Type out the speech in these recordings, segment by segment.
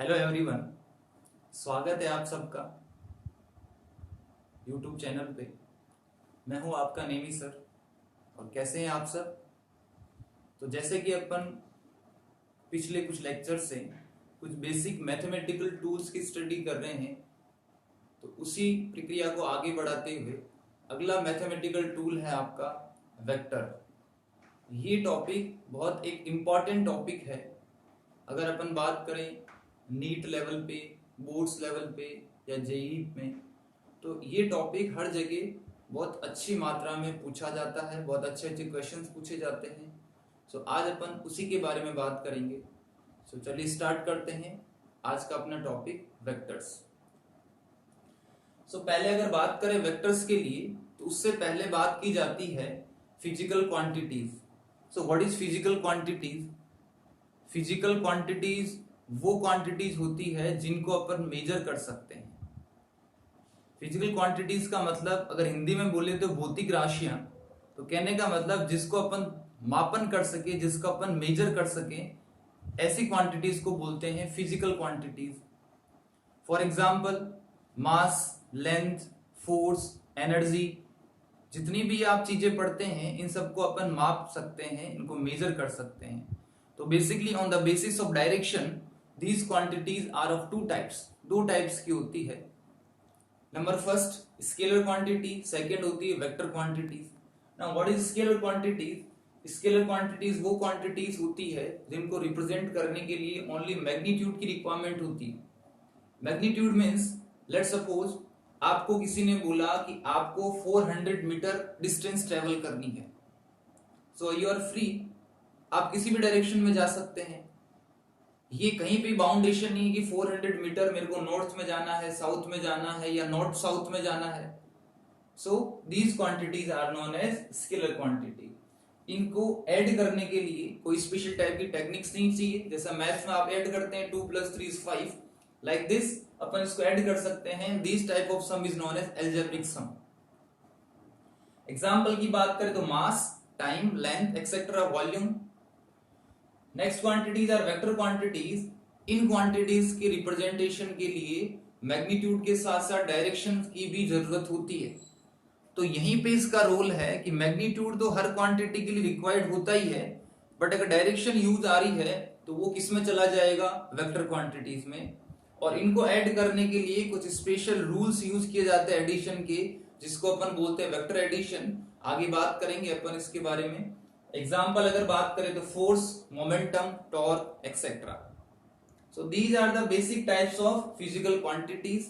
Hello everyone, स्वागत है आप सबका यूट्यूब चैनल पे। मैं हूं आपका नेमी सर। और कैसे हैं आप सब? तो जैसे कि अपन पिछले कुछ लेक्चर से कुछ बेसिक मैथमेटिकल टूल्स की स्टडी कर रहे हैं, तो उसी प्रक्रिया को आगे बढ़ाते हुए अगला मैथमेटिकल टूल है आपका वेक्टर। ये टॉपिक बहुत एक इम्पॉर्टेंट टॉपिक है। अगर अपन बात करें नीट लेवल पे, बोर्ड्स लेवल पे या जेईई में, तो ये टॉपिक हर जगह बहुत अच्छी मात्रा में पूछा जाता है, बहुत अच्छे अच्छे क्वेश्चंस पूछे जाते हैं। सो आज अपन उसी के बारे में बात करेंगे। सो चलिए स्टार्ट करते हैं आज का अपना टॉपिक वेक्टर्स। सो पहले अगर बात करें वेक्टर्स के लिए, तो उससे पहले बात की जाती है physical quantities. So what is physical quantities? Physical quantities वो क्वांटिटीज होती है जिनको अपन मेजर कर सकते हैं। फिजिकल क्वांटिटीज का मतलब अगर हिंदी में बोले तो भौतिक राशियां। तो कहने का मतलब जिसको अपन मापन कर सके, जिसको अपन मेजर कर सके, ऐसी क्वांटिटीज को बोलते हैं physical quantities. For example mass, length, force, energy, जितनी भी आप चीजें पढ़ते हैं इन सबको अपन माप सकते हैं, इनको मेजर कर सकते हैं। तो basically on the basis of direction these quantities are of two types। दो टाइप्स की होती है। Number first scalar quantity, second होती है vector quantities. Now what is scalar quantities? Scalar quantities वो क्वांटिटीज होती है जिनको रिप्रेजेंट करने के लिए ओनली मैग्नीट्यूड की रिक्वायरमेंट होती है। मैग्नीट्यूड मीन्स लेट्स सपोज आपको किसी ने बोला कि आपको 400 मीटर डिस्टेंस ट्रेवल करनी है। सो यू आर फ्री, आप किसी भी डायरेक्शन में जा सकते हैं। ये कहीं पे बाउंडेशन नहीं है कि 400 मीटर मेरे को नॉर्थ में जाना है, साउथ में जाना है या नॉर्थ साउथ में जाना है। So these quantities are known as scalar quantity. इनको ऐड करने के लिए कोई स्पेशल टाइप की टेक्निक्स नहीं चाहिए। जैसा मैथ्स में आप ऐड करते हैं 2 + 3 = 5, लाइक दिस अपन इसको ऐड कर सकते हैं। This type of sum is known as algebraic sum. Example की बात करें तो mass, time, length et cetera, volume. Next quantities are vector quantities. इन क्वांटिटीज के रिप्रेजेंटेशन के लिए मैग्नीट्यूड के साथ साथ डायरेक्शन की भी जरूरत होती है। तो यहीं पे इसका रोल है कि मैग्नीट्यूड तो हर क्वांटिटी के लिए रिक्वायर्ड होता ही है, बट अगर डायरेक्शन यूज आ रही है तो वो किस में चला जाएगा? वेक्टर क्वांटिटीज में। और इनको ऐड करने के लिए कुछ स्पेशल रूल्स यूज किए जाते हैं एडिशन के, जिसको अपन बोलते हैं वेक्टर एडिशन। आगे बात करेंगे अपन इसके बारे में। एग्जाम्पल अगर बात करें तो force, momentum, torque etcetera. So these are the basic types of physical quantities.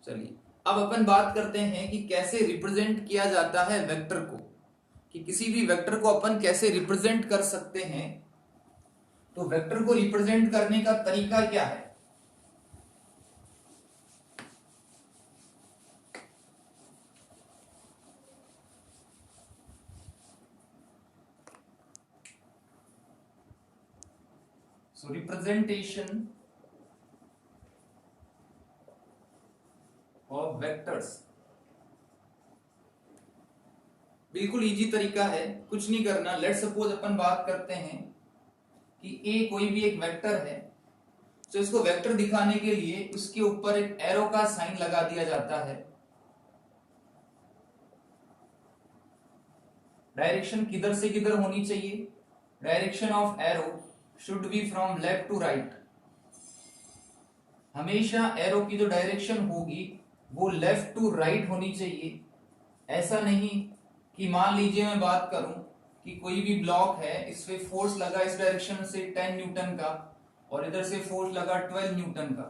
चलिए अब अपन बात करते हैं कि कैसे रिप्रेजेंट किया जाता है वेक्टर को, कि किसी भी वेक्टर को अपन कैसे रिप्रेजेंट कर सकते हैं। तो वेक्टर को रिप्रेजेंट करने का तरीका क्या है? So representation of vectors बिल्कुल इजी तरीका है, कुछ नहीं करना। लेट सपोज अपन बात करते हैं कि ए कोई भी एक वेक्टर है। तो इसको वेक्टर दिखाने के लिए उसके ऊपर एक एरो का साइन लगा दिया जाता है। डायरेक्शन किधर से किधर होनी चाहिए? Direction of arrow should be from left to right. हमेशा एरो की जो डायरेक्शन होगी वो लेफ्ट टू राइट होनी चाहिए। ऐसा नहीं कि मान लीजिए मैं बात करूं कि कोई भी ब्लॉक है, इस पे फोर्स लगा इस डायरेक्शन से 10 न्यूटन का और इधर से फोर्स लगा 12 न्यूटन का।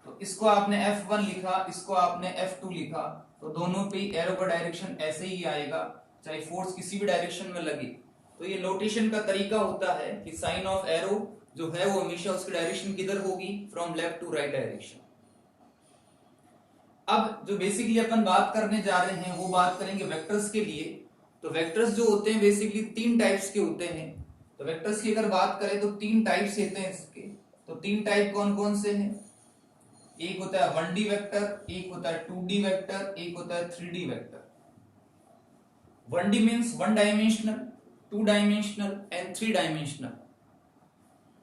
तो इसको आपने F1 लिखा, इसको आपने F2 लिखा, तो दोनों पे एरो का डायरेक्शन ऐसे ही आएगा, चाहे फोर्स किसी भी डायरेक्शन में लगे। तो ये नोटेशन का तरीका होता है कि साइन ऑफ एरो जो है वो हमेशा उसकी डायरेक्शन किधर होगी? From left to right direction. अब जो बेसिकली अपन बात करने जा रहे हैं वो बात करेंगे वेक्टर्स के लिए। तो वेक्टर्स जो होते हैं बेसिकली 3 टाइप्स के होते हैं। तो वेक्टर्स की अगर बात करें तो 3 टाइप्स होते हैं इसके। तो 3 टाइप कौन कौन से हैं? एक होता है 1D वेक्टर, एक होता है 2D वेक्टर, एक होता है 3D vector. 1D means 1 dimensional, 2 dimensional and 3 dimensional.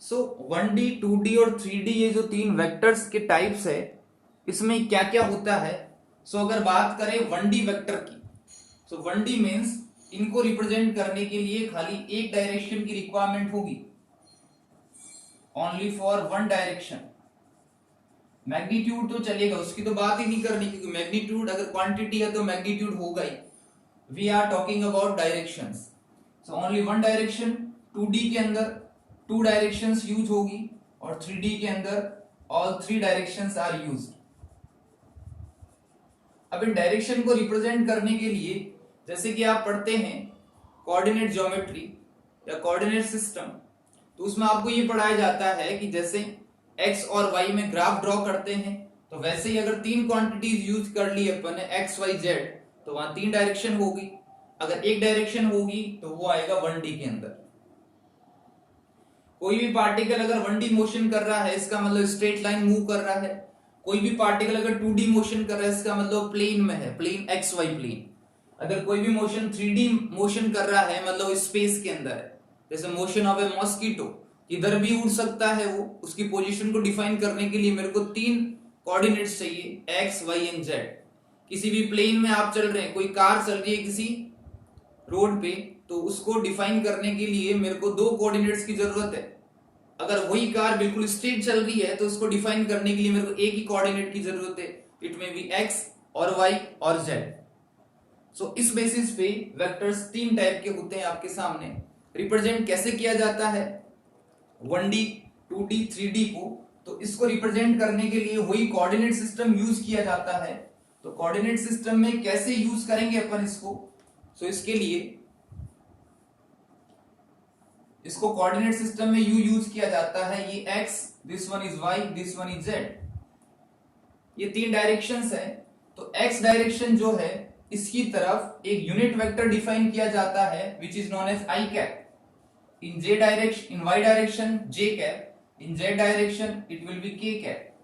So 1D 2D और 3D ये जो तीन वेक्टर्स के टाइप्स है इसमें क्या क्या होता है। सो अगर बात करें 1D वेक्टर की, सो 1D मीन्स इनको रिप्रेजेंट करने के लिए खाली एक डायरेक्शन की रिक्वायरमेंट होगी, only for one direction. Magnitude तो चलेगा, उसकी तो बात ही नहीं करनी, क्योंकि मैग्नीट्यूड अगर क्वांटिटी है तो मैग्नीट्यूड होगा ही। We are talking about directions. So only one direction. 2D के अंदर टू डायरेक्शंस यूज होगी और 3D के अंदर all three directions are used. अब इन डायरेक्शन को रिप्रेजेंट करने के लिए जैसे कि आप पढ़ते हैं कोऑर्डिनेट ज्योमेट्री या कोऑर्डिनेट सिस्टम, तो उसमें आपको ये पढ़ाया जाता है कि जैसे x और y में ग्राफ ड्रॉ करते हैं, तो वैसे ही अगर तीन क्वांटिटीज यूज कर ली अपन ने x y z, तो वहां तीन डायरेक्शन होगी। अगर एक डायरेक्शन होगी तो वो आएगा 1D के अंदर। कोई भी पार्टिकल अगर 1D मोशन कर रहा है इसका मतलब स्ट्रेट लाइन मूव कर रहा है। कोई भी पार्टिकल अगर 2D मोशन कर रहा है इसका मतलब प्लेन में है, प्लेन एक्स वाई प्लेन। अगर कोई भी मोशन 3D मोशन कर रहा है मतलब स्पेस के अंदर है, जैसे मोशन ऑफ ए मॉस्किटो, इधर भी उड़ सकता है वो। उसकी पोजीशन को डिफाइन करने के लिए मेरे को तीन कोऑर्डिनेट्स चाहिए, एक्स वाई एंड जेड। किसी भी प्लेन में आप चल रहे हैं, कोई कार चल रही है किसी रोड पे, तो उसको डिफाइन करने के लिए मेरे को दो कोऑर्डिनेट्स की जरूरत है। अगर वही कार बिल्कुल स्ट्रेट चल रही है तो उसको डिफाइन करने के लिए मेरे को एक ही कोऑर्डिनेट की जरूरत है, इट में बी एक्स और वाई और जेड। सो इस बेसिस पे वेक्टर्स तीन टाइप के होते हैं आपके सामने। रिप्रेजेंट कैसे किया जाता है 1D 2D 3D को, तो इसको रिप्रेजेंट करने के लिए वही कोऑर्डिनेट सिस्टम यूज किया जाता है। तो कोऑर्डिनेट सिस्टम में कैसे यूज करेंगे अपन इसको, सो इसके लिए इसको कोऑर्डिनेट सिस्टम में यूज किया जाता है। ये x, this one is y, this one is z। ये तीन डायरेक्शंस है। तो x डायरेक्शन जो है इसकी तरफ एक यूनिट वेक्टर डिफाइन किया जाता है which is known as i cap. In j direction, in y direction j cap, in z direction it will be k cap.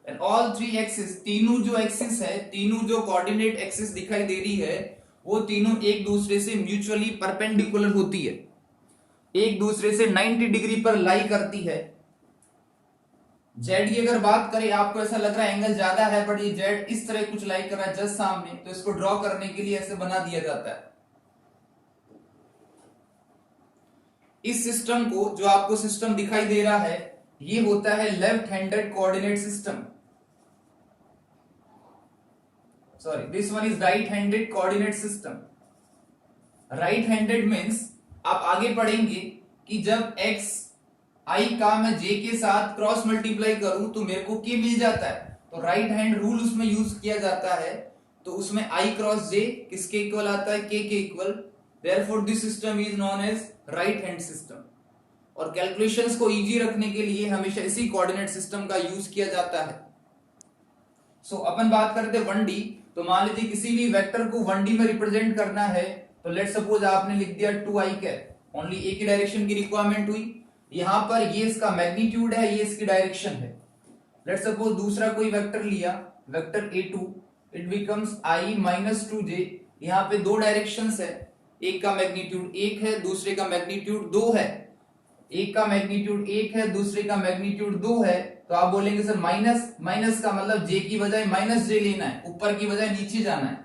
And all three axis, तीनों जो एक्सिस है, तीनों जो कोऑर्डिनेट एक्सिस दिखाई दे रही है, वो तीनों एक दूसरे से म्यूचुअली परपेंडिकुलर होती है, एक दूसरे से 90 डिग्री पर लाई करती है। जेड की अगर बात करें, आपको ऐसा लग रहा है एंगल ज्यादा है, बट ये जेड इस तरह कुछ लाई कर रहा है जस्ट सामने, तो इसको ड्रॉ करने के लिए ऐसे बना दिया जाता है। इस सिस्टम को, जो आपको सिस्टम दिखाई दे रहा है, ये होता है left handed coordinate system. Sorry, this one is right handed coordinate system. Right handed means आप आगे पढ़ेंगे कि जब x i का मैं j के साथ क्रॉस मल्टीप्लाई करूं तो मेरे को k मिल जाता है, तो राइट हैंड रूल उसमें यूज किया जाता है। तो उसमें i क्रॉस j किसके इक्वल आता है, k के equal. Therefore this system is known as right hand system. और कैलकुलेशंस को इजी रखने के लिए हमेशा इसी कोऑर्डिनेट सिस्टम का यूज किया जाता है। सो अपन बात करते हैं 1D। तो मान लीजिए किसी भी वेक्टर को 1D में रिप्रेजेंट करना है, तो लेट सपोज आपने लिख दिया 2i कैप, ओनली एक ही डायरेक्शन की रिक्वायरमेंट हुई। यहां पर ये इसका मैग्नीट्यूड है, ये इसकी डायरेक्शन है। लेट सपोज दूसरा कोई वेक्टर लिया, vector a2, it becomes i minus 2j। यहाँ पे दो डायरेक्शंस है, एक का मैग्नीट्यूड 1 है, दूसरे का मैग्नीट्यूड 2 है। एक का मैग्नीट्यूड 1 है, दूसरे का मैग्नीट्यूड 2 है, तो आप बोलेंगे सर माइनस, माइनस का मतलब j की बजाय माइनस j लेना है, ऊपर की बजाय नीचे जाना है।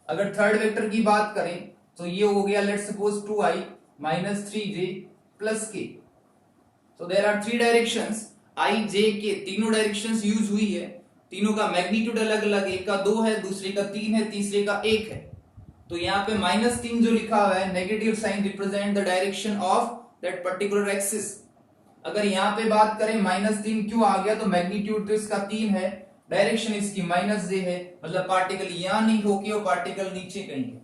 अगर थर्ड वेक्टर की बात करें तो ये हो गया let suppose 2i minus 3j plus k। So there are three directions, i j k, तीनों डायरेक्शंस यूज हुई है। तीनों का मैग्नीट्यूड अलग अलग, एक का 2 है, दूसरे का 3 है, तीसरे का 1 है। तो यहाँ पे -3 जो लिखा हुआ है, negative sign represent the direction of that particular axis. अगर यहाँ पे बात करें -3 क्यों आ गया, तो मैग्नीट्यूड तो इसका 3 है, डायरेक्शन इसकी -j है, मतलब पार्टिकल यहां नहीं होगी और पार्टिकल नीचे कहीं है।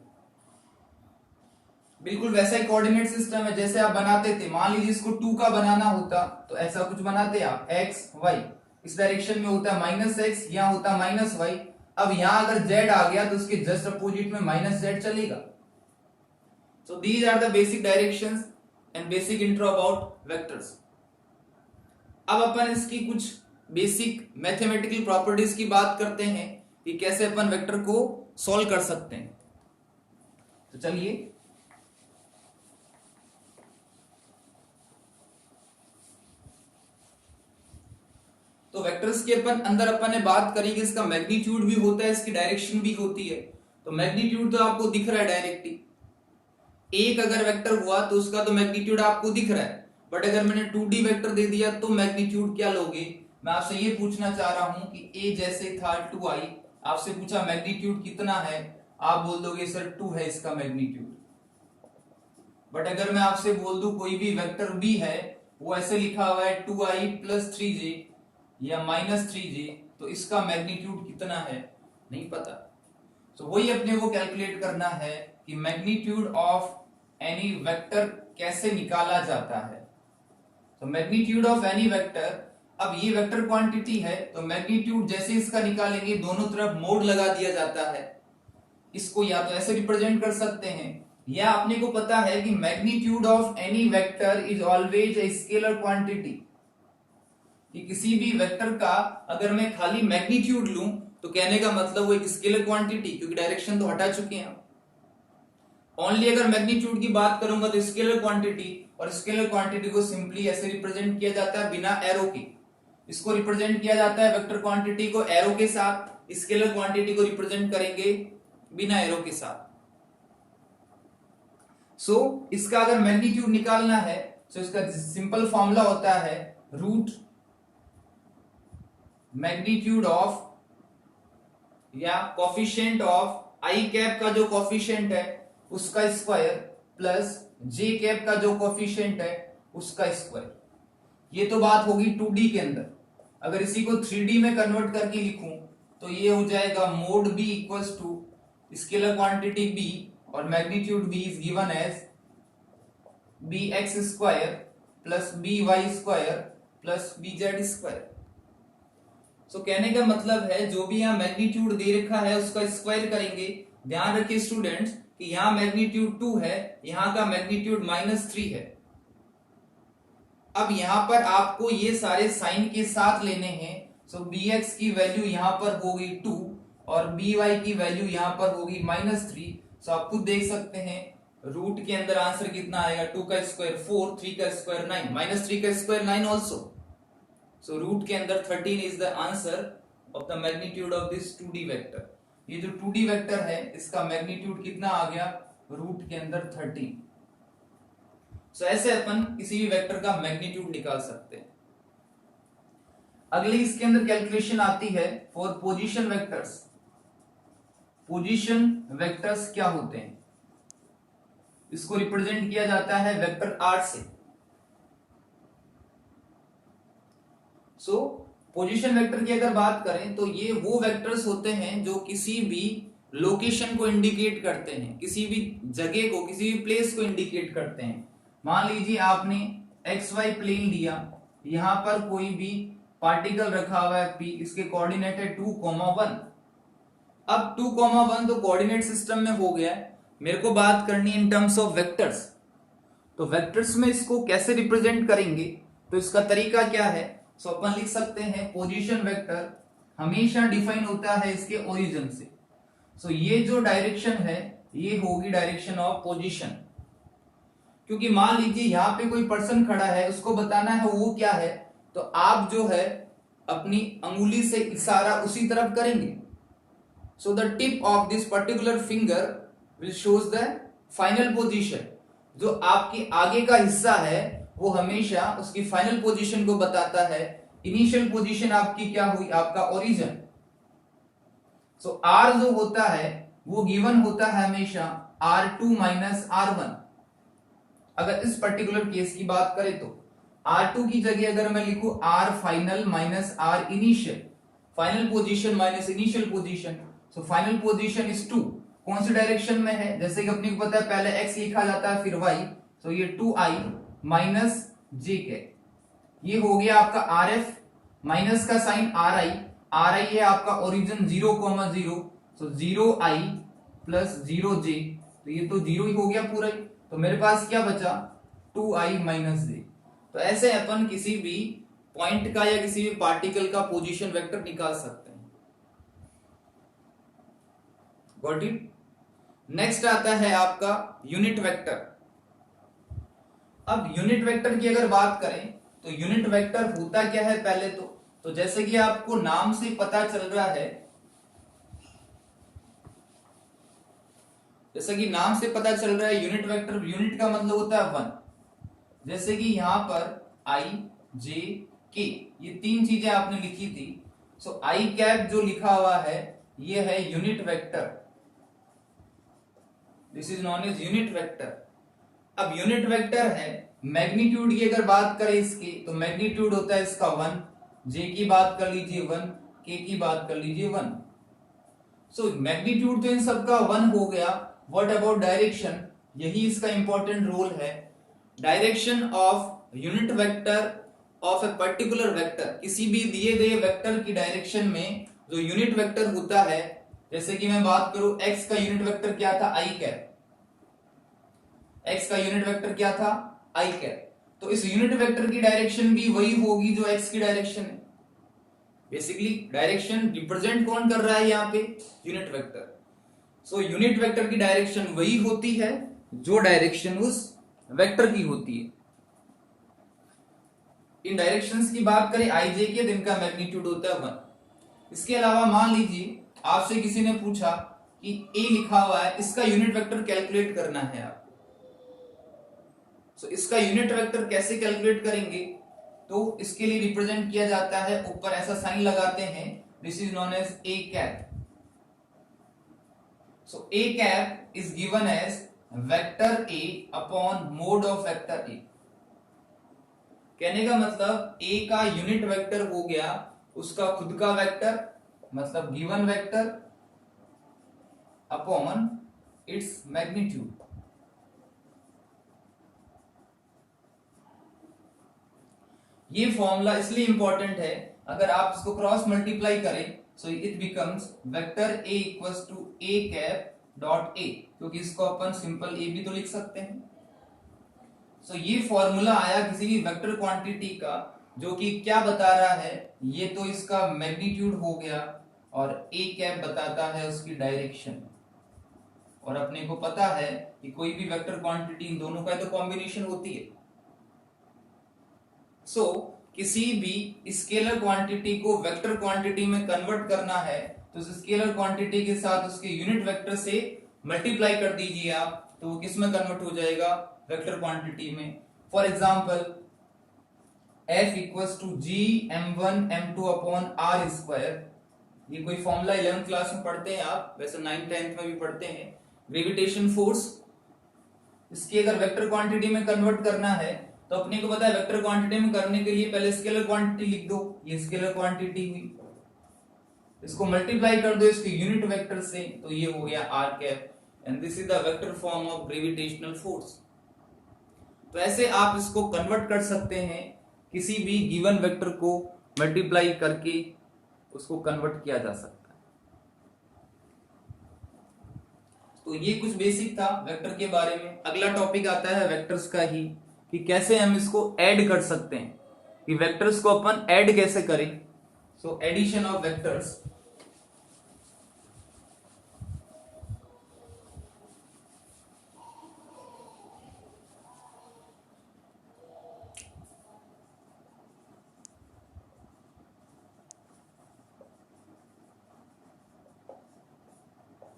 बिल्कुल वैसा ही कोऑर्डिनेट सिस्टम है जैसे आप बनाते थे। मान लीजिए इसको 2 का बनाना होता तो ऐसा कुछ बनाते आप, x y, इस डायरेक्शन में होता है -x, यहाँ होता है -y। अब यहाँ अगर z आ गया तो उसके जस्ट अपोजिट में -z चलेगा। So these are the basic directions and basic intro about vectors. अब अपन इसकी कुछ बेसिक मैथमेटिकल प्रॉपर्टीज की बात करते हैं कि कैसे अपन वेक्टर को सॉल्व कर सकते हैं। तो चलिए, तो वेक्टर्स के अंदर अपन ने बात करी कि इसका मैग्नीट्यूड भी होता है, इसकी डायरेक्शन भी होती है। तो मैग्नीट्यूड तो आपको दिख रहा है डायरेक्टली, एक अगर वेक्टर हुआ तो उसका तो मैग्नीट्यूड आपको दिख रहा है, बट अगर मैंने 2D वेक्टर दे दिया तो मैग्नीट्यूड क्या लोगे? मैं आपसे ये पूछना चाह रहा हूं कि ए जैसे था 2i, आपसे पूछा मैग्नीट्यूड कितना है, आप बोल दोगे सर 2 है इसका मैग्नीट्यूड। बट अगर मैं आपसे बोल दूं कोई भी वेक्टर बी है, वो ऐसे लिखा हुआ है 2i + 3j या -3j, तो इसका मैग्नीट्यूड कितना है? नहीं पता। तो वही अपने को कैलकुलेट करना है कि मैग्नीट्यूड ऑफ एनी वेक्टर कैसे निकाला जाता है। तो मैग्नीट्यूड ऑफ एनी वेक्टर, अब ये वेक्टर क्वांटिटी है तो मैग्नीट्यूड जैसे इसका निकालेंगे दोनों तरफ मोड लगा दिया जाता है। इसको या तो ऐसे रिप्रेजेंट कर सकते हैं, या अपने को पता है कि magnitude of any vector is always a scalar quantity, कि किसी भी वेक्टर का अगर मैं खाली मैग्नीट्यूड लूं तो कहने का मतलब वो एक स्केलर क्वांटिटी, क्योंकि डायरेक्शन तो हटा चुके हैं। ओनली अगर मैग्नीट्यूड की बात करूंगा तो स्केलर क्वांटिटी, और स्केलर क्वांटिटी को सिंपली ऐसे रिप्रेजेंट किया जाता है बिना एरो के। इसको रिप्रेजेंट किया जाता है वेक्टर क्वांटिटी को एरो के साथ, स्केलर क्वांटिटी को रिप्रेजेंट करेंगे बिना एरो के साथ। इसका अगर मैग्नीट्यूड निकालना है तो इसका सिंपल फॉर्मूला होता है रूट मैग्नीट्यूड ऑफ या कोफिशिएंट ऑफ आई कैप का जो कोफिशिएंट है उसका स्क्वायर प्लस जे कैप का जो कोफिशिएंट है उसका स्क्वायर। ये तो बात होगी 2D के अंदर। अगर इसी को 3D में कन्वर्ट करके लिखूं तो ये हो जाएगा mod b equals to scalar quantity b और magnitude b is given as bx square plus by square plus bz square. So कहने का मतलब है जो भी यहाँ मैग्नीट्यूड दे रखा है उसका स्क्वायर करेंगे। ध्यान रखिए स्टूडेंट्स कि यहाँ मैग्नीट्यूड 2 है, यहाँ का मैग्नीट्यूड -3 है। अब यहाँ पर आपको ये सारे साइन के साथ लेने हैं। सो bx की वैल्यू यहाँ पर होगी 2 और by की वैल्यू यहाँ पर होगी -3। सो आप खुद देख सकते हैं रूट के अंदर आंसर कितना आएगा, 2 का स्क्वायर 4, 3 का स्क्वायर 9, -3 का स्क्वायर 9 ऑल्सो। सो रूट के अंदर 13 is the answer of the magnitude of this 2D vector. ये जो 2D वेक्टर है इसका मैग्नीट्यूड कितना आ गया, रूट के अंदर 13। सो ऐसे अपन किसी भी वेक्टर का मैग्नीट्यूड निकाल सकते हैं। अगली इसके अंदर कैलकुलेशन आती है for position vectors. Position vectors क्या होते हैं? इसको रिप्रेजेंट किया जाता है वेक्टर R से। पोजीशन वेक्टर की अगर बात करें तो ये वो वेक्टर्स होते हैं जो किसी भी लोकेशन को इंडिकेट करते हैं, किसी भी जगह को, किसी भी प्लेस को इंडिकेट करते हैं। मान लीजिए आपने XY प्लेन लिया, यहां पर कोई भी पार्टिकल रखा हुआ है P, इसके कोऑर्डिनेट है 2,1। अब 2,1 तो कोऑर्डिनेट सिस्टम में हो गया है, मेरे को बात करनी है इन टर्म्स ऑफ वेक्टर्स। तो वेक्टर्स में इसको कैसे रिप्रेजेंट करेंगे, तो इसका तरीका क्या है? सो अपन लिख सकते हैं पोजीशन वेक्टर हमेशा डिफाइन होता है इसके ओरिजिन से। सो ये जो डायरेक्शन है ये होगी डायरेक्शन ऑफ पोजीशन, क्योंकि मान लीजिए यहाँ पे कोई पर्सन खड़ा है, उसको बताना है वो क्या है, तो आप जो है अपनी अंगुली से इशारा उसी तरफ करेंगे। So the tip of this particular finger will shows the final position. जो आपके आगे का हिस्सा है वो हमेशा उसकी फाइनल पोजीशन को बताता है। इनिशियल पोजीशन आपकी क्या हुई, आपका ओरिजिन। सो R जो होता है वो गिवन होता है हमेशा R2 माइनस R1। अगर इस पर्टिकुलर केस की बात करें तो R2 की जगह अगर मैं लिखूं R final minus R initial, final position minus initial position, so final position is 2। कौन सी डायरेक्शन में है, जैसे कि अपने को पता है पहले x लिखा जाता है फिर y, सो ये 2i माइनस j के, ये हो गया आपका RF, माइनस का साइन RI है आपका ओरिजिन 0,0, सो 0i प्लस 0j, तो ये तो 0 ही हो गया पूरा ही। तो मेरे पास क्या बचा 2i माइनस j। तो ऐसे अपन किसी भी पॉइंट का या किसी भी पार्टिकल का पोजीशन वेक्टर निकाल सकते हैं। Got it? नेक्स्ट आता है आपका यूनिट वेक्टर। अब यूनिट वेक्टर की अगर बात करें तो यूनिट वेक्टर होता क्या है, पहले तो तो जैसे कि आपको नाम से पता चल रहा है, जैसे कि नाम से पता चल रहा है यूनिट वेक्टर, यूनिट का मतलब होता है 1। जैसे कि यहां पर आई जे के ये 3 चीजें आपने लिखी थी। सो आई कैप जो लिखा हुआ है ये है unit vector, this is known as unit vector. अब यूनिट वेक्टर है, मैग्नीट्यूड की अगर बात करें इसकी तो मैग्नीट्यूड होता है इसका 1, जे की बात कर लीजिए 1, के की बात कर लीजिए 1। सो मैग्नीट्यूड तो इन सबका 1 हो गया। व्हाट अबाउट डायरेक्शन, यही इसका इंपॉर्टेंट रोल है। Direction of unit vector of a particular vector, किसी भी दिए गए वेक्टर की डायरेक्शन में जो यूनिट वेक्टर होता है, जैसे कि मैं बात करूं x का यूनिट वेक्टर क्या था, आई कैप। x का यूनिट वेक्टर क्या था, आई कैप। तो इस यूनिट वेक्टर की डायरेक्शन भी वही होगी जो x की डायरेक्शन है। बेसिकली डायरेक्शन रिप्रेजेंट कौन कर रहा है यहाँ पे, unit vector. So unit vector की डायरेक्शन वही होती है जो डायरेक्शन उस वेक्टर की होती है। इन डायरेक्शंस की बात करें आई जे के, जिनका मैग्नीट्यूड होता है 1। इसके अलावा मान लीजिए आपसे किसी ने पूछा कि ए लिखा हुआ है, इसका यूनिट वेक्टर कैलकुलेट करना है आपको। सो इसका यूनिट वेक्टर कैसे कैलकुलेट करेंगे, तो इसके लिए रिप्रेजेंट किया जाता है, ऊपर ऐसा साइन लगाते हैं, this is known as A cap. So A cap is given as vector A upon mod of vector A. कहने का मतलब ए का यूनिट वेक्टर हो गया उसका खुद का वेक्टर, मतलब given vector upon its magnitude. ये फॉर्मूला इसलिए इंपॉर्टेंट है, अगर आप इसको क्रॉस मल्टीप्लाई करें so it becomes vector A equals to A cap dot A, क्योंकि इसको अपन सिंपल ए भी तो लिख सकते हैं। सो ये फॉर्मूला आया किसी भी वेक्टर क्वांटिटी का, जो कि क्या बता रहा है, ये तो इसका मैग्नीट्यूड हो गया और ए कैप बताता है उसकी डायरेक्शन। और अपने को पता है कि कोई भी वेक्टर क्वांटिटी इन दोनों का तो कॉम्बिनेशन होती है। सो किसी भी स्केलर क्वांटिटी को वेक्टर क्वांटिटी में कन्वर्ट करना है तो उस स्केलर क्वांटिटी के साथ उसके यूनिट वेक्टर से मल्टीप्लाई कर दीजिए आप, तो वो किस में कन्वर्ट हो जाएगा, वेक्टर क्वांटिटी में। For example F equals to G m1 m2 upon R square, ये कोई फॉर्मूला 11th क्लास में पढ़ते हैं आप, वैसे 9th 10th में भी पढ़ते हैं। ग्रेविटेशन फोर्स, इसकी अगर वेक्टर क्वांटिटी में कन्वर्ट करना है तो अपने को पता है वेक्टर क्वांटिटी में करने के लिए पहले स्केलर क्वांटिटी लिख दो, ये स्केलर क्वांटिटी हुई, इसको मल्टीप्लाई कर दो इसके यूनिट वेक्टर से, तो ये हो गया R cap, and this is the vector form of gravitational force. तो ऐसे आप इसको कन्वर्ट कर सकते हैं, किसी भी गिवन वेक्टर को मल्टीप्लाई करके उसको कन्वर्ट किया जा सकता है। तो ये कुछ बेसिक था वेक्टर के बारे में। अगला टॉपिक आता है वेक्टर्स का ही, कि कैसे हम इसको ऐड कर सकते हैं, कि वेक्टर्स को अपन ऐड कैसे करें। So addition of vectors.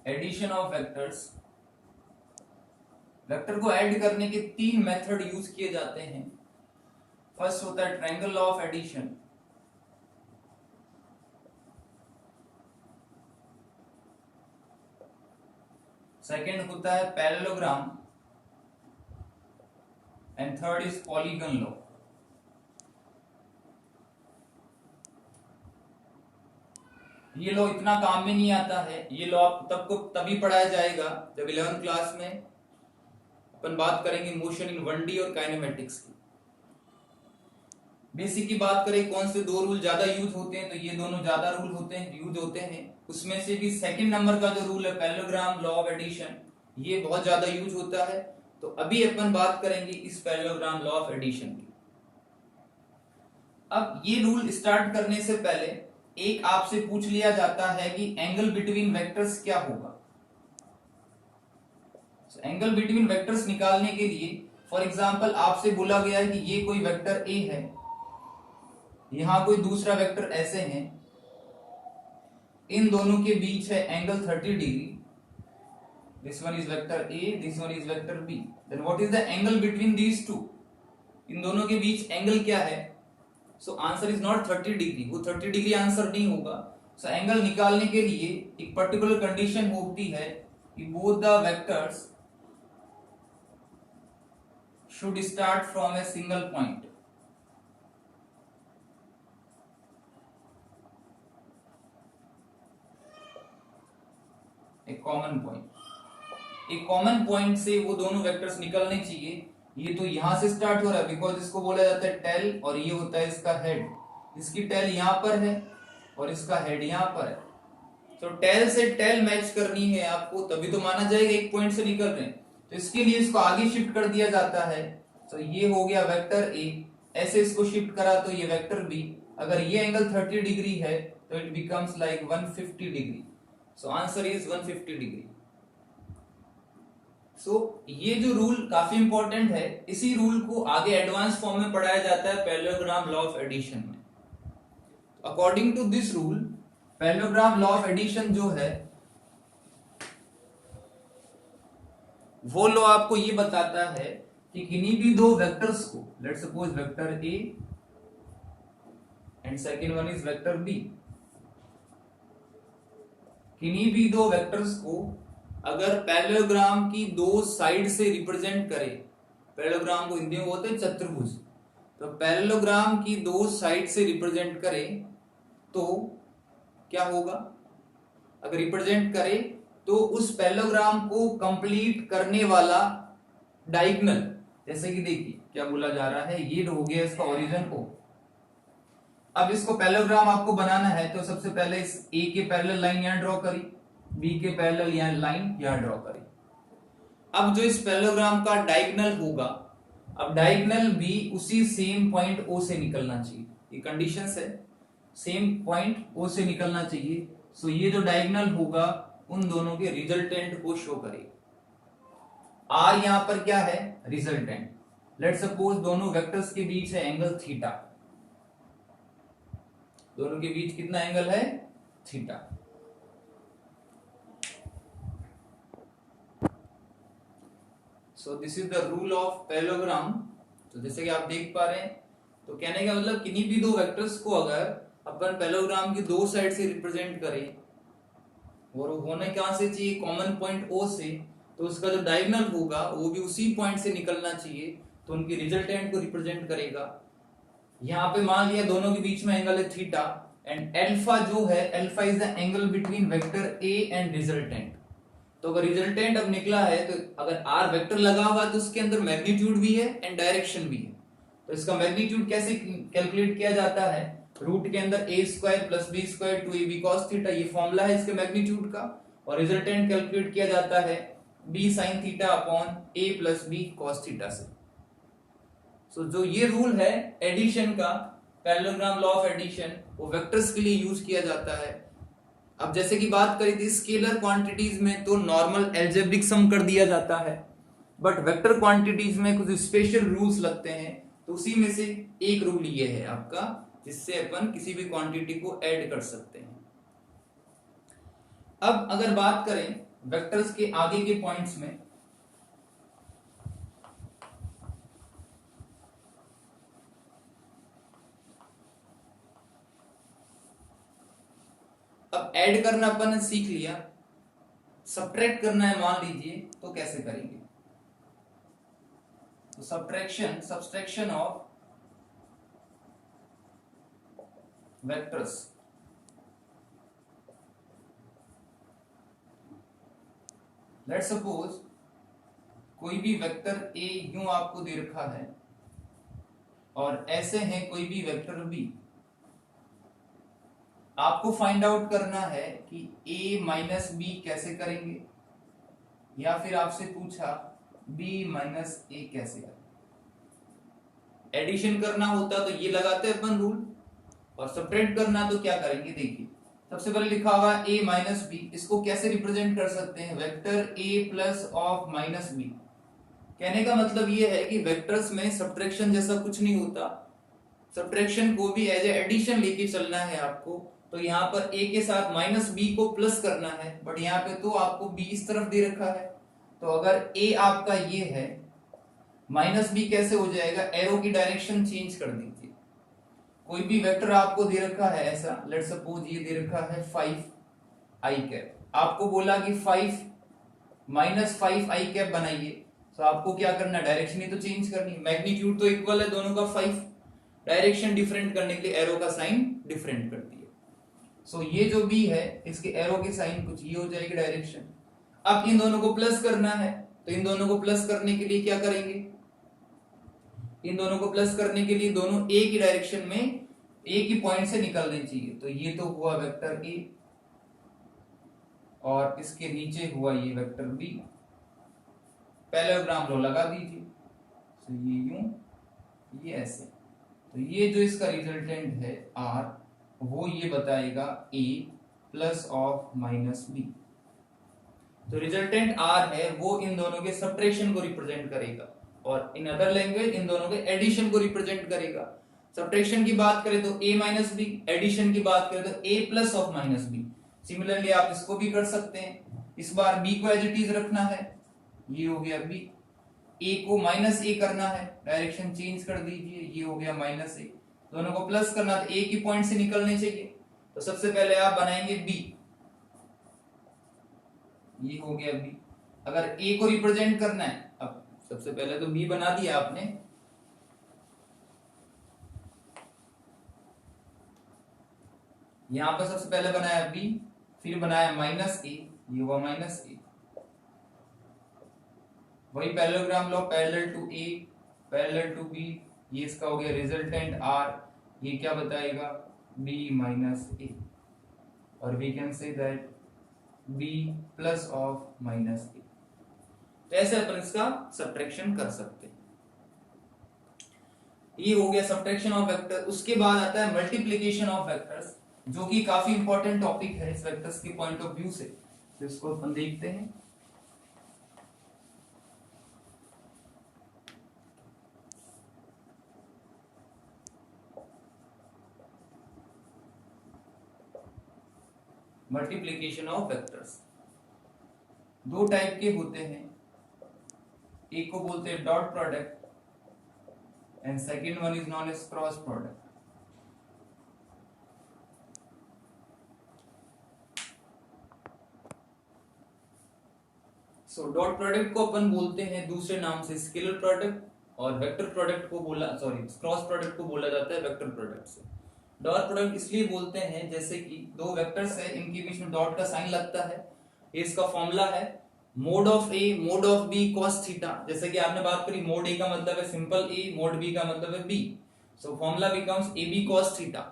Addition of vectors, vector को ऐड करने के 3 मेथड यूज किए जाते हैं। फर्स्ट होता है triangle law of addition, second होता है parallelogram, and third is polygon law. ये लॉ इतना काम में नहीं आता है, ये लॉ को तभी पढ़ाया जाएगा जब 11th क्लास में अपन बात करेंगे मोशन इन 1D और काइनेमेटिक्स की। बेसिक की बात करें कौन से 2 रूल ज्यादा यूज होते हैं, तो ये दोनों ज्यादा रूल होते हैं, यूज होते हैं। उसमें से भी सेकंड नंबर का जो रूल है पैरेललोग्राम लॉ ऑफ एडिशन, ये बहुत ज्यादा यूज होता है। तो अभी अपन बात करेंगे इस पैरेललोग्राम लॉ ऑफ एडिशन की। अब ये रूल स्टार्ट करने से पहले एक आपसे पूछ लिया जाता है कि एंगल बिटवीन वेक्टर्स क्या होगा। एंगल बिटवीन वेक्टर्स निकालने के लिए फॉर एग्जांपल आपसे बोला गया है कि ये कोई वेक्टर ए है, यहां कोई दूसरा वेक्टर ऐसे है, इन दोनों के बीच है angle 30 degree, this one is vector A, this one is vector B, then what is the angle between these two, इन दोनों के बीच एंगल क्या है? So answer is not 30 degree, वो 30 डिग्री आंसर नहीं होगा। सो एंगल निकालने के लिए एक पर्टिकुलर कंडीशन होती है कि both the vectors should start from a single point, a common point, एक कॉमन पॉइंट से वो दोनों वेक्टर्स निकलने चाहिए। ये तो यहां से स्टार्ट हो रहा है बिकॉज इसको बोला जाता है टेल, और ये होता है इसका हेड, इसकी टेल यहां पर है और इसका हेड यहां पर है। तो टेल से टेल मैच करनी है आपको, तभी तो माना जाएगा एक पॉइंट से निकल रहे हैं। तो इसके लिए इसको आगे शिफ्ट कर दिया जाता है। तो ये हो गया वेक्टर ए, ऐसे इसको शिफ्ट करा तो ये वेक्टर बी, अगर ये एंगल 30 डिग्री है तो it becomes like 150 degree. So answer is 150 degree. So ये जो रूल काफी इंपॉर्टेंट है, इसी रूल को आगे एडवांस फॉर्म में पढ़ाया जाता है पैरेललोग्राम लॉ ऑफ एडिशन में। According to this rule, parallelogram law of addition जो है वो लॉ आपको ये बताता है कि किन्हीं भी दो वेक्टर्स को, let's suppose vector A and second one is vector B, किन्हीं भी दो वेक्टर्स को अगर पैरेललोग्राम की दो साइड से रिप्रेजेंट करे, पैरेललोग्राम को हिंदी में बोलते हैं चतुर्भुज, तो पैरेललोग्राम की दो साइड से रिप्रेजेंट करे तो क्या होगा? अगर रिप्रेजेंट करे तो उस पैरेललोग्राम को कंप्लीट करने वाला डायगोनल, जैसे कि देखिए क्या बोला जा रहा है, ये हो गया इसका ओरिजिन ओ। अब इसको पैरेललोग्राम आपको बनाना है तो सबसे पहले इस ए के पैरेलल लाइन यहां ड्रॉ करी, बी के पैरेलल यहां लाइन यहां ड्रॉ करी। अब जो इस पैरेललोग्राम का डायगोनल होगा, अब डायगोनल भी उसी सेम पॉइंट ओ से निकलना चाहिए, ये कंडीशंस है, सेम पॉइंट ओ से निकलना चाहिए। सो ये जो डायगोनल होगा उन दोनों के रिजल्टेंट को शो करेगा। आर यहां पर क्या है? रिजल्टेंट। लेट्स सपोज दोनों वेक्टर्स के बीच है एंगल थीटा, दोनों के बीच कितना एंगल है? Theta. So this is the rule of parallelogram. तो जैसे कि आप देख पा रहे हैं, तो कहने का मतलब किन्हीं भी दो वेक्टर्स को अगर अपन पैरेललोग्राम की दो साइड से रिप्रेजेंट करें और होने कहां से चाहिए? कॉमन पॉइंट ओ से, तो उसका जो डायगोनल होगा वो भी उसी पॉइंट से निकलना चाहिए, तो उनकी रिजल्टेंट को रिप्रेजेंट करेगा। यहां पे मान लिया दोनों के बीच में एंगल है थीटा, एंड अल्फा जो है, alpha is the angle between vector A and resultant. तो अगर रिजल्टेंट अब निकला है तो अगर आर वेक्टर लगा हुआ तो उसके अंदर मैग्नीट्यूड भी है एंड डायरेक्शन भी है। तो इसका मैग्नीट्यूड कैसे कैलकुलेट किया जाता है? रूट के अंदर A square plus B square two A B cos theta, ये फॉर्मूला है इसके मैग्नीट्यूड का। और रिजल्टेंट कैलकुलेट किया जाता है बी साइन थीटा अपॉन ए प्लस बी कॉस थीटा से। सो जो ये रूल है एडिशन का, पैरेललोग्राम लॉ ऑफ एडिशन, वो वेक्टर्स के लिए यूज किया जाता है। अब जैसे कि बात करी थी स्केलर क्वांटिटीज में तो नॉर्मल एल्जेब्रिक सम कर दिया जाता है, बट वेक्टर क्वांटिटीज में कुछ स्पेशल रूल्स लगते हैं। तो उसी में से एक रूल ये है आपका, जिससे अपन किसी भी क्वांटिटी को ऐड कर सकते हैं। अब अगर बात करें वेक्टर्स के आगे के पॉइंट्स में, अब ऐड करना अपन ने सीख लिया, सब्ट्रैक्ट करना है मान लीजिए, तो कैसे करेंगे? तो subtraction of vectors. Let's suppose कोई भी वेक्टर ए यूं आपको दे रखा है और ऐसे हैं कोई भी वेक्टर बी। आपको फाइंड आउट करना है कि a माइनस बी कैसे करेंगे, या फिर आपसे पूछा b माइनस ए कैसे करेंगे। एडिशन करना होता तो ये लगाते हैं अपन रूल, और सब्ट्रैक्ट करना तो क्या करेंगे? देखिए सबसे पहले लिखा हुआ a माइनस बी, इसको कैसे रिप्रेजेंट कर सकते हैं? Vector a plus of minus B. कहने का मतलब ये है कि वेक्टर्स में सब्ट्रैक्शन जैसा कुछ नहीं होता, सब्ट्रैक्शन को भी एज ए एडिशन लेके चलना है आपको, तो यहाँ पर a के साथ माइनस बी को प्लस करना है, बट यहाँ पे तो आपको b इस तरफ दे रखा है, तो अगर a आपका ये है, माइनस बी कैसे हो जाएगा, एरो की डायरेक्शन चेंज कर दीजिए। कोई भी वेक्टर आपको दे रखा है ऐसा, लेट्स सपोज ये दे रखा है 5 आई कैप, आपको बोला कि 5 माइनस 5 आई कैप बनाइए, तो आपको क्या करना है, डायरेक्शन ही तो चेंज करनी है, मैग्नीट्यूड तो इक्वल है दोनों का 5, डायरेक्शन डिफरेंट करने के लिए एरो का साइन डिफरेंट कर दिया। सो ये जो बी है इसके एरो के साइन कुछ ये हो जाएगी डायरेक्शन। अब इन दोनों को प्लस करना है, तो इन दोनों को प्लस करने के लिए क्या करेंगे, इन दोनों को प्लस करने के लिए दोनों ए की डायरेक्शन में एक ही पॉइंट से निकलने चाहिए, तो ये तो हुआ वेक्टर ए और इसके नीचे हुआ ये वेक्टर बी, पैरेललोग्राम लो लगा दीजिए, तो ये यूं ये ऐसे, तो ये जो इसका रिजल्टेंट है आर वो ये बताएगा ए प्लस ऑफ माइनस बी। तो रिजल्टेंट आर है वो इन दोनों के सब्ट्रैक्शन को रिप्रेजेंट करेगा, और इन अदर लैंग्वेज इन दोनों के एडिशन को रिप्रेजेंट करेगा। सब्ट्रैक्शन की बात करें तो a माइनस बी, एडिशन की बात करें तो a plus of minus B. Similarly आप इसको भी कर सकते हैं, इस बार b को एज इट इज रखना है, ये हो गया b, a को माइनस a करना है, डायरेक्शन चेंज कर दीजिए, ये हो गया माइनस a, दोनों को प्लस करना तो एक ही पॉइंट से निकलने चाहिए, तो सबसे पहले आप बनाएंगे b, ये हो गया b। अगर a को रिप्रेजेंट करना है, अब सबसे पहले तो b बना दिया आपने, यहां पर सबसे पहले बनाया b, फिर बनाया माइनस a, ये हुआ माइनस a, वही parallelogram law, parallel to a parallel to b, ये इसका हो गया रिजल्टेंट r, ये क्या बताएगा b माइनस a, और we can say that b plus of minus a। तो ऐसे अपन इसका सब्ट्रैक्शन कर सकते हैं। ये हो गया सब्ट्रैक्शन ऑफ वेक्टर। उसके बाद आता है मल्टीप्लिकेशन ऑफ वेक्टर्स, जो कि काफी इंपॉर्टेंट टॉपिक है इस वेक्टर्स के पॉइंट ऑफ व्यू से, तो इसको अपन देखते हैं। मल्टीप्लिकेशन ऑफ वेक्टर्स दो टाइप के होते हैं, एक को बोलते हैं dot product and second one is known as cross product. So dot product को अपन बोलते हैं दूसरे नाम से स्केलर प्रोडक्ट, और वेक्टर प्रोडक्ट को क्रॉस प्रोडक्ट को बोला जाता है वेक्टर प्रोडक्ट से। डॉट प्रोडक्ट इसलिए बोलते हैं जैसे कि दो वेक्टर्स है, इनके बीच में डॉट का साइन लगता है, ये इसका फॉर्मूला है mod of A mod of B cos theta. जैसे कि आपने बात करी मोड ए का मतलब है सिंपल ए, मोड बी का मतलब है B, so formula becomes A B cos theta.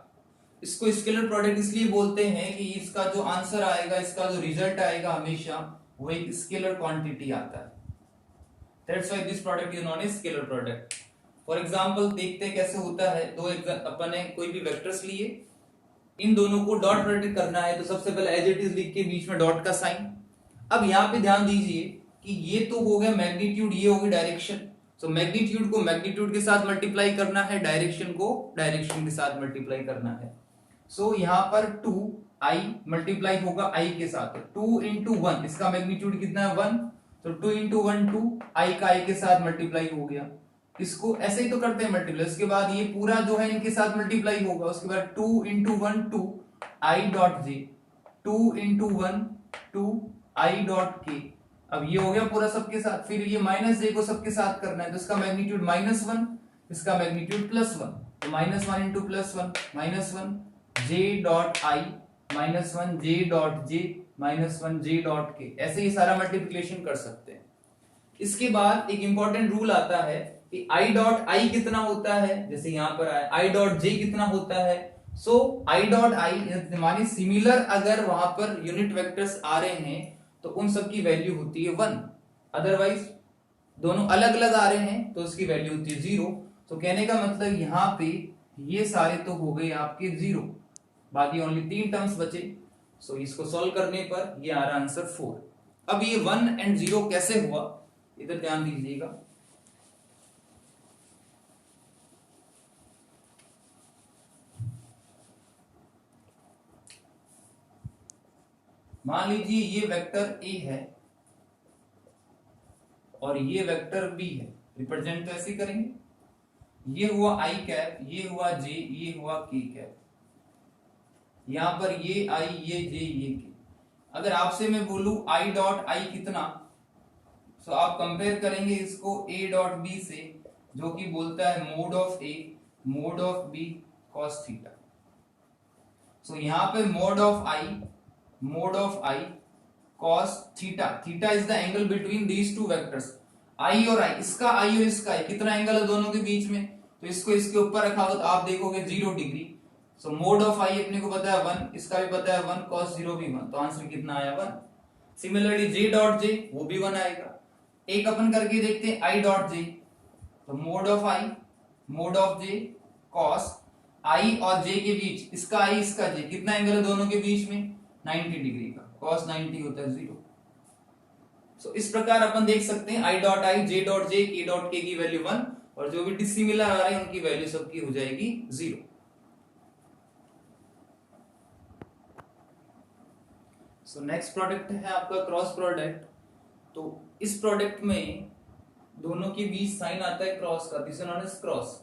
इसको स्केलर प्रोडक्ट इसलिए बोलते हैं कि इसका जो आंसर आएगा, इसका जो रिजल्ट आएगा, हमेशा वो एक स्केलर क्वांटिटी आता है। That's why this product is known as scalar product. For example देखते हैं कैसे होता है। अपन ने कोई भी वेक्टर्स लिए, इन दोनों को डॉट प्रोडक्ट करना है, तो सबसे पहले एज इट इज लिख के बीच में डॉट का साइन। अब यहाँ पे ध्यान दीजिए कि ये तो हो गया मैग्नीट्यूड, ये होगी डायरेक्शन। सो मैग्नीट्यूड को मैग्नीट्यूड के साथ मल्टीप्लाई करना है, डायरेक्शन को डायरेक्शन के साथ मल्टीप्लाई करना है। सो यहाँ पर 2i मल्टीप्लाई होगा i के साथ, 2 इंटू 1, इसका मैग्नीट्यूड कितना है 1, तो 2 इंटू 1 2, i का i के साथ मल्टीप्लाई हो गया। इसको ऐसे ही तो करते हैं मल्टीप्लाई, उसके बाद ये पूरा जो है इनके साथ मल्टीप्लाई होगा, उसके बाद 2 into 1 2 i dot j, 2 into 1 2 i dot k। अब ये हो गया पूरा सबके साथ, फिर ये माइनस j को सबके साथ करना है, तो इसका मैग्नीट्यूड -1, इसका मैग्नीट्यूड +1, तो -1 into +1 -1 j dot i -1 j dot j -1 j dot k। ऐसे ही सारा मल्टीप्लिकेशन कर सकते हैं। इसके बाद एक इंपॉर्टेंट रूल आता है कि i डॉट i कितना होता है, जैसे यहां पर आया i डॉट j कितना होता है। सो i डॉट i माने सिमिलर, अगर वहां पर यूनिट वेक्टर्स आ रहे हैं तो उन सब की वैल्यू होती है 1, अदरवाइज दोनों अलग अलग आ रहे हैं तो उसकी वैल्यू होती है 0। तो कहने का मतलब यहाँ पे ये सारे तो हो गए आपके 0, बाकी ओनली 3 टर्म्स बचे। सो इसको सॉल्व करने पर ये आ रहा आंसर 4। अब ये 1 एंड 0 कैसे हुआ, इधर ध्यान दीजिएगा। मान लीजिए ये वेक्टर ए है और ये वेक्टर बी है, रिप्रेजेंट तो ऐसे करेंगे। ये हुआ आई कैप, ये हुआ जे, ये हुआ के कैप, यहां पर ये आई, ये जे, ये के। अगर आपसे मैं बोलूं आई डॉट आई कितना, तो आप कंपेयर करेंगे इसको ए डॉट बी से, जो कि बोलता है mod of A mod of B cos theta. So यहां पे mod of I cos theta, theta is the angle between these two vectors, I और आई, इसका आई और इसका आई, कितना एंगल है दोनों के बीच में, तो इसको इसके ऊपर रखा हो तो आप देखोगे 0 डिग्री। सो मोड ऑफ आई अपने को पता है 1, इसका भी पता है 1, cos 0 भी 1, तो आंसर कितना आया 1। सिमिलरली जे डॉट जे वो भी 1 आएगा। एक अपन करके देखते हैं आई डॉट जे, तो mode of I mode of J cos आई और जे के बीच, इसका आई इसका जे, कितना एंगल है दोनों के बीच में 90 डिग्री का, cos 90 होता है 0। सो इस प्रकार अपन देख सकते हैं I dot I, J dot J, के डॉट के की वैल्यू 1 और जो भी डिसिमिलर आ रहे हैं उनकी वैल्यू सबकी हो जाएगी 0। सो नेक्स्ट प्रोडक्ट है आपका क्रॉस प्रोडक्ट। तो इस प्रोडक्ट में दोनों के बीच साइन आता है क्रॉस का, this is known as cross.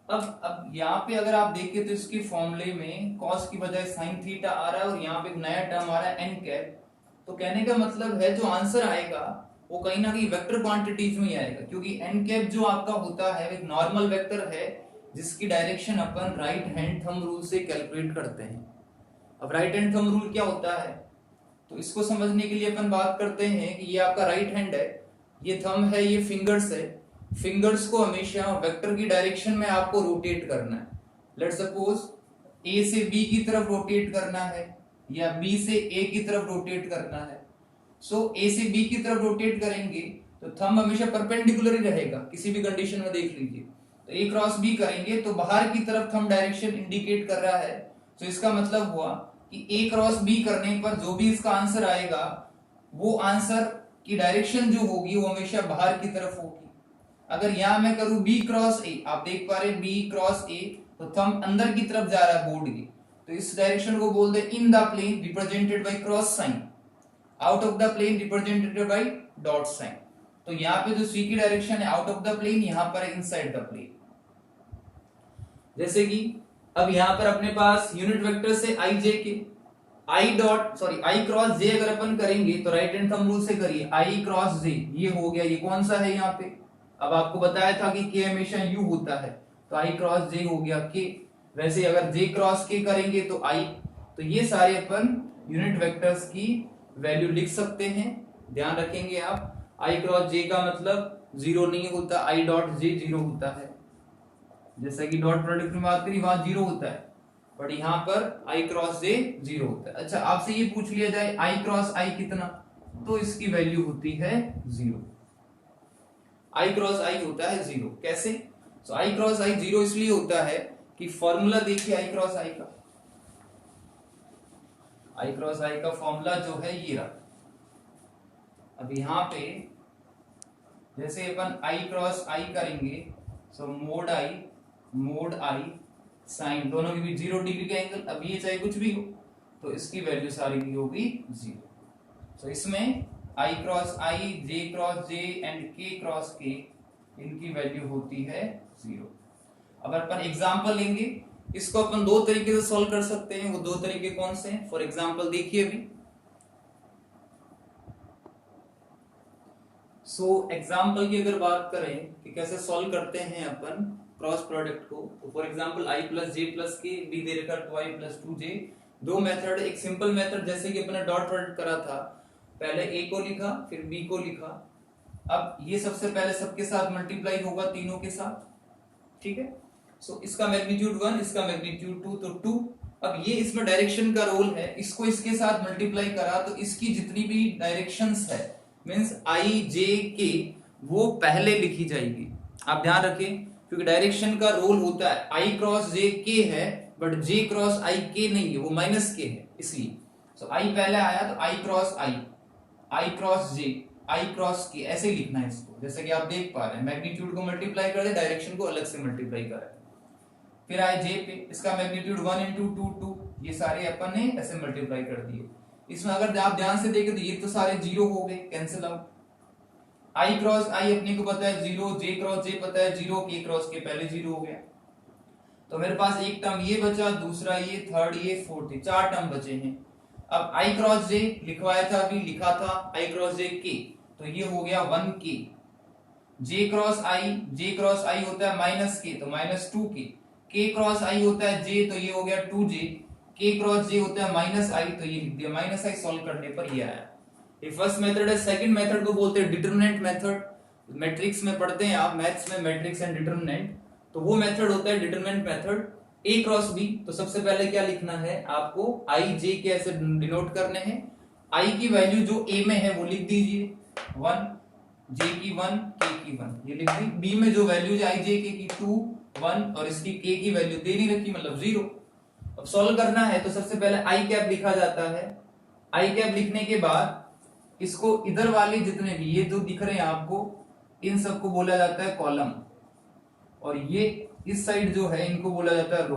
अब यहाँ पे अगर आप देखें तो इसके फॉर्मूले में cos की बजाय sin थीटा आ रहा है और यहाँ पे एक नया टर्म आ रहा है n कैप। तो कहने का मतलब है जो आंसर आएगा वो कहीं ना कहीं वेक्टर क्वांटिटीज में ही आएगा, क्योंकि n कैप जो आपका होता है एक नॉर्मल वेक्टर है जिसकी डायरेक्शन अपन राइट हैंड थंब रूल से कैलकुलेट करते हैं। अब राइट हैंड थंब रूल क्या होता है, तो इसको समझने के लिए अपन बात करते हैं कि ये आपका राइट हैंड है, ये थंब है, ये फिंगर्स है। फिंगर्स को हमेशा वेक्टर की डायरेक्शन में आपको रोटेट करना है। लेट्स सपोज ए से बी की तरफ रोटेट करना है या बी से ए की तरफ रोटेट करना है। सो ए से बी की तरफ रोटेट करेंगे तो थंब हमेशा परपेंडिकुलर ही रहेगा, किसी भी कंडीशन में देख लीजिए। तो ए क्रॉस बी करेंगे तो बाहर की तरफ थंब डायरेक्शन इंडिकेट कर रहा है। तो इसका मतलब हुआ कि ए क्रॉस बी करने पर जो भी इसका आंसर आएगा वो आंसर की डायरेक्शन जो होगी वो हमेशा बाहर की तरफ होगी। अगर यहां मैं करूं बी क्रॉस ए, आप देख पा रहे हैं बी क्रॉस ए, तो थंब अंदर की तरफ जा रहा है बोर्ड के, तो इस डायरेक्शन को बोल दे in the plane represented by cross sign, out of the plane represented by dot sign. तो यहाँ पे जो सी की डायरेक्शन है आउट ऑफ द प्लेन, यहां पर है इनसाइड द प्लेन। जैसे कि अब यहां पर अपने पास यूनिट वेक्टर से आई जे के, आई क्रॉस जे अगर अपन करेंगे तो राइट हैंड थंब रूल से करिए, आई क्रॉस जे ये हो गया, ये कौन सा है यहाँ पे, अब आपको बताया था कि के हमेशा यू होता है, तो आई क्रॉस जे हो गया के। वैसे अगर जे क्रॉस के करेंगे तो आई, तो ये सारे अपन यूनिट वेक्टर्स की वैल्यू लिख सकते हैं। ध्यान रखेंगे आप, आई क्रॉस जे का मतलब 0 नहीं होता, आई डॉट जे 0 होता है। जैसा कि डॉट प्रोडक्ट में बात करी वहां 0 होता है, बट यहाँ पर आई क्रॉस जे 0 होता है। अच्छा, आपसे ये पूछ लिया जाए आई क्रॉस आई कितना, तो इसकी वैल्यू होती है 0। आई क्रॉस आई होता है 0, कैसे? सो आई क्रॉस आई 0 इसलिए होता है कि फॉर्मूला देखिए आई क्रॉस आई का, आई क्रॉस आई का फॉर्मूला जो है ये रहा। अब यहां पे जैसे अपन आई क्रॉस आई करेंगे, सो मोड आई साइन, दोनों के बीच 0 डिग्री का एंगल, अब ये चाहे कुछ भी हो तो इसकी वैल्यू सारी की होगी 0। सो इसमें I cross I, J cross J and K cross K, इनकी वैल्यू होती है 0। अब अपन एग्जांपल लेंगे, इसको अपन दो तरीके से सॉल्व कर सकते हैं। वो दो तरीके कौन से हैं? फॉर एग्जांपल देखिए अभी, सो एग्जांपल की अगर बात करें कि कैसे सॉल्व करते हैं अपन क्रॉस प्रोडक्ट को, तो for example I plus J plus के बी दे रखा 2i प्लस 2j। दो मेथड, एक सिंपल मेथड जैसे कि अपने डॉट प्रोडक्ट करा था, पहले a को लिखा फिर b को लिखा। अब ये सबसे पहले सबके साथ मल्टीप्लाई होगा तीनों के साथ, ठीक है। सो इसका मैग्नीट्यूड 1, इसका मैग्नीट्यूड 2, तो 2। अब ये इसमें डायरेक्शन का रोल है, इसको इसके साथ मल्टीप्लाई करा तो इसकी जितनी भी डायरेक्शंस है मींस आई जे के वो पहले लिखी जाएगी। आप ध्यान रखें क्योंकि डायरेक्शन का रोल होता है, आई क्रॉस जे के है बट जे क्रॉस आई के नहीं है, वो माइनस के है इसलिए। सो आई पहले आया तो आई क्रॉस आई, आई क्रॉस जे, आई क्रॉस के, ऐसे ही लिखना है इसको। जैसे कि आप देख पा रहे हैं मैग्नीट्यूड को मल्टीप्लाई कर दे, डायरेक्शन को अलग से मल्टीप्लाई कर रहे। फिर आए जे पे, इसका मैग्नीट्यूड 1 into 2 2, ये सारे अपन ने ऐसे मल्टीप्लाई कर दिए। इसमें अगर आप ध्यान से देखें तो ये तो सारे जीरो हो गए, कैंसिल आउट। आई क्रॉस आई अपने को पता है जीरो, जे क्रॉस जे पता है जीरो, के क्रॉस के पहले जीरो हो गया। तो मेरे पास एक टर्म ये बचा, दूसरा ये, थर्ड ये, फोर्थ ये, 4 टर्म बचे हैं। अब आई क्रॉस जे लिखवाया था, अभी लिखा था आई क्रॉस जे के, तो ये हो गया 1k। जे क्रॉस आई होता है माइनस के, तो माइनस 2k। के क्रॉस आई होता है जे, तो ये हो गया 2j। के क्रॉस जे होता है माइनस आई, तो ये लिख दिया माइनस आई। सॉल्व करने पर ये आया। ये फर्स्ट मेथड है। सेकंड मेथड को बोलते हैं डिटरमिनेंट मेथड। मैट्रिक्स में पढ़ते हैं आप, मैथ्स में मैट्रिक्स एंड डिटरमिनेंट, तो वो मेथड होता है डिटरमिनेंट मेथड। ए क्रॉस बी, तो सबसे पहले क्या लिखना है आपको, आई जे के ऐसे डिनोट करने हैं। आई की वैल्यू जो ए में है वो लिख दीजिए 1, जे की 1, के की 1, ये लिख दी। बी में जो वैल्यू है आई जे के की 2, 1 और इसकी के की वैल्यू दे नहीं रखी, मतलब 0। अब सॉल्व करना है तो सबसे पहले आई कैप लिखा जाता है। आई कैप लिखने के बाद इसको इधर वाले जितने भी ये जो दिख रहे हैं आपको, इन सबको बोला जाता है कॉलम, और ये इस साइड जो है इनको बोला जाता है रो।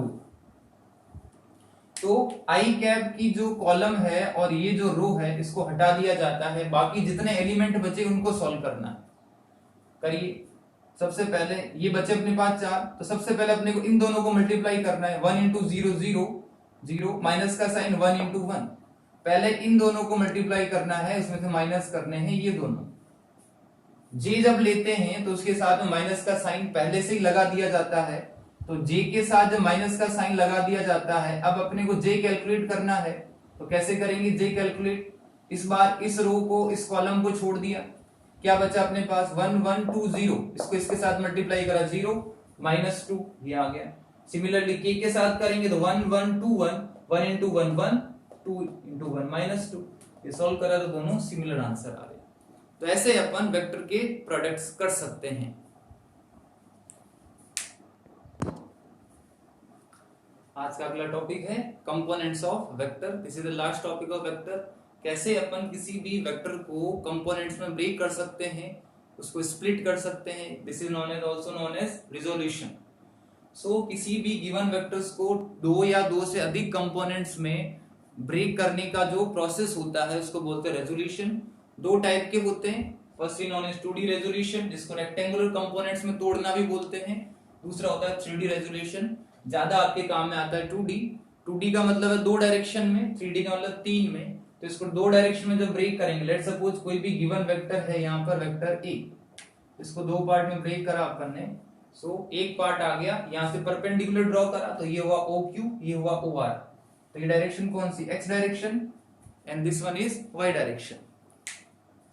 तो आई कैप की जो कॉलम है और ये जो रो है इसको हटा दिया जाता है, बाकी जितने एलिमेंट बचे उनको सॉल्व करना है। करिए। सबसे पहले ये बचे अपने पास 4, तो सबसे पहले अपने को इन दोनों को मल्टीप्लाई करना है। 1 इंटू 0 0 0, माइनस का साइन 1 इंटू 1, पहले इन दोनों को मल्टीप्लाई करना है, उसमें से माइनस करने हैं ये दोनों। जे जब लेते हैं तो उसके साथ में माइनस का साइन पहले से ही लगा दिया जाता है, तो जे के साथ जब माइनस का साइन लगा दिया जाता है, अब अपने को जे कैलकुलेट करना है, तो कैसे करेंगे जे कैलकुलेट। इस बार इस रो को, इस कॉलम को छोड़ दिया, क्या बचा अपने पास 1 1 2 0, इसको इसके साथ मल्टीप्लाई करा 0 माइनस 2, ये आ गया। सिमिलरली के के साथ करेंगे तो 1 1 2 1, 1 इंटू 1 1, 2 इंटू 1 माइनस 2, ये सॉल्व करा तो दोनों सिमिलर आंसर आ गए। तो ऐसे अपन वेक्टर के प्रोडक्ट्स कर सकते हैं। आज का अगला टॉपिक है components of vector. This is the last topic of vector. कैसे अपन किसी भी वेक्टर को कंपोनेंट्स में ब्रेक कर सकते हैं, उसको स्प्लिट कर सकते हैं। This is known as also known as resolution. So किसी भी गिवन वेक्टर्स को 2 या 2 से अधिक कंपोनेंट्स में ब्रेक करने का जो प्रोसेस होता है उसको बोलते हैं रेजोल्यूशन। 2 टाइप के होते हैं। First is known as 2D resolution, जिसको रेक्टेंगुलर कंपोनेंट्स में तोड़ना भी बोलते हैं। दूसरा होता है 3D रेजोल्यूशन, ज्यादा आपके काम में आता है 2D। 2D का मतलब है 2 डायरेक्शन में, 3D का मतलब 3 में। तो इसको 2 डायरेक्शन में जब ब्रेक करेंगे, लेट सपोज कोई भी गिवन वेक्टर है यहाँ पर वेक्टर ए, इसको 2 पार्ट में ब्रेक करा अपन ने। सो एक पार्ट आ गया, यहाँ से परपेंडिकुलर ड्रॉ करा, तो ये हुआ OQ, ये हुआ OR। तो ये डायरेक्शन कौन सी, X direction, and this one is Y direction.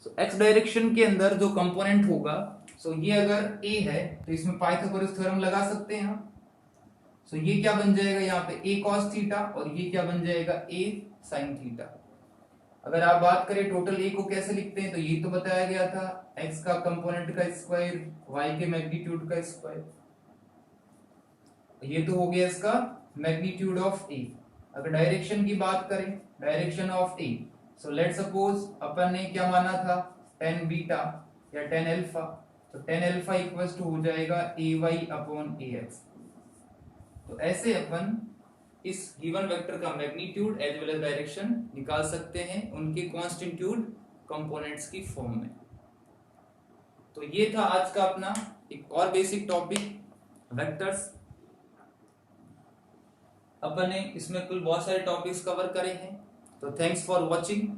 So X direction के अंदर जो कंपोनेंट होगा, सो ये अगर A है तो इसमें पाइथागोरस थ्योरम लगा सकते हैं हम। सो ये क्या बन जाएगा यहाँ पे A cos थीटा, और ये क्या बन जाएगा A sin थीटा। अगर आप बात करें टोटल A को कैसे लिखते हैं, तो ये तो बताया गया था X का कंपोनेंट का स्क्वायर, Y के मैग्नीट्यूड का स्क्वायर, ये तो हो गया इसका मैग्नीट्यूड ऑफ A। अगर डायरेक्शन की बात करें, direction of A, so let suppose अपन ने क्या माना था, tan बीटा या tan अल्फा, तो tan अल्फा इक्वल्स टू हो जाएगा AY अपॉन AX। तो ऐसे अपन इस गिवन वेक्टर का magnitude as well as direction निकाल सकते हैं उनके कॉन्स्टिट्यूट कंपोनेंट्स की फॉर्म में। तो ये था आज का अपना एक और बेसिक टॉपिक वेक्टर्स। अपन ने इसमें कुल बहुत सारे टॉपिक्स कवर करे हैं। तो थैंक्स फॉर वॉचिंग।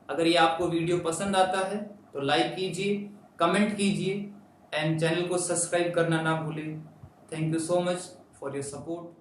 अगर ये आपको वीडियो पसंद आता है तो लाइक कीजिए, कमेंट कीजिए एंड चैनल को सब्सक्राइब करना ना भूलें। Thank you so much for your support.